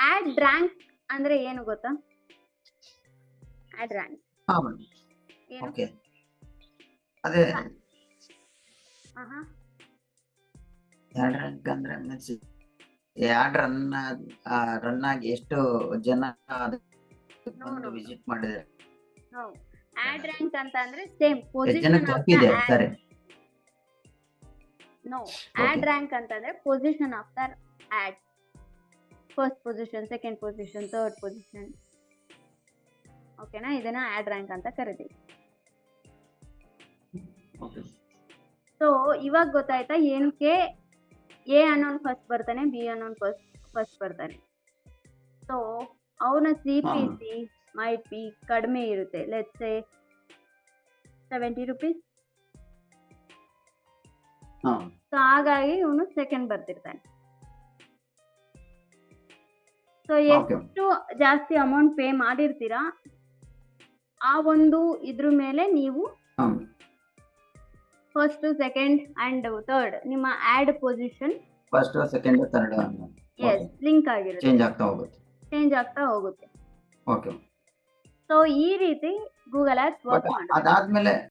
Add rank ಅಂದ್ರೆ ಏನು ಗೊತ್ತಾ? ಆಡ್ ರ್ಯಾಂಕ್ ಹಾ ಮೇಡಮ್. ಏನು? ಓಕೆ, ಅದೇ ಆಹಾ. ಯಾಡ್ ರ್ಯಾಂಕ್ ಅಂದ್ರೆ ಮೀನ್ಸ್ ಯಾಡ್ ರನ್ ಆಗಿ ಎಷ್ಟು ಜನ ನೋ ಬಂದು ನೋ ವಿಸಿಟ್ ಮಾಡಿದ್ರೆ ನೋ ಆಡ್ ರ್ಯಾಂಕ್ ಅಂತ ಅಂದ್ರೆ ಸೇಮ್ ಎಷ್ಟು ಪೊಸಿಷನ್ ಜನಕ್ಕೆ ಆಫ್ ದ ತಲುಪಿದೆ ಆಡ್. ಸರಿ. ನೋ, ಓಕೆ ಆಡ್ ರ್ಯಾಂಕ್ ಅಂತಂದ್ರೆ position of the odd. First position, second position, third position. ಓಕೆನಾ? ಇದನ್ನ ಆಡ್ ರ್ಯಾಂಕ್ ಅಂತ ಕರಿತೀವಿ. ಓಕೆ ಸೊ ಇವಾಗ ಗೊತ್ತಾಯ್ತಾ ಏನಕ್ಕೆ ಎ ಅನ್ನೋನ್ ಫಸ್ಟ್ ಬರ್ತಾನೆ, ಬಿ ಅನ್ನೋನ್ ಫಸ್ಟ್ ಬರ್ತಾನೆ. ಸೊ ಅವನ ಹಾ CPC ಮೈಟ್ ಬಿ ಕಡಿಮೆ ಇರುತ್ತೆ, ಲೆಟ್ಸ್ ಸೇ 70 rupees. ಹಾ ಸೊ ಹಾಗಾಗಿ ಇವನು ಸೆಕೆಂಡ್ ಬರ್ತಿರ್ತಾನೆ. ಸೊ ಓಕೆ ಎಷ್ಟು ಜಾಸ್ತಿ ಅಮೌಂಟ್ ಪೇ ಮಾಡಿರ್ತೀರಾ ಆ ಒಂದು ಇದ್ರ ಮೇಲೆ ನೀವು ಹಾ ಫಸ್ಟ್, ಸೆಕೆಂಡ್ ಅಂಡ್ ಥರ್ಡ್ ನಿಮ್ಮ ಆಡ್ ಪೊಸಿಷನ್ ಫಸ್ಟ್ ಸೆಕೆಂಡ್ ಥರ್ಡ್ ಎಸ್ ಲಿಂಕ್ ಆಗಿರುತ್ತೆ, ಚೇಂಜ್ ಆಗ್ತಾ ಹೋಗುತ್ತೆ. ಚೇಂಜ್ ಆಗ್ತಾ ಹೋಗುತ್ತೆ. ಓಕೆ, ಸೊ ಈ ರೀತಿ ಗೂಗಲ್ ಆಡ್ಸ್ ಬಟ್ ವರ್ಕ್ ಮಾಡುತ್ತೆ. ಅದಾದ್ಮೇಲೆ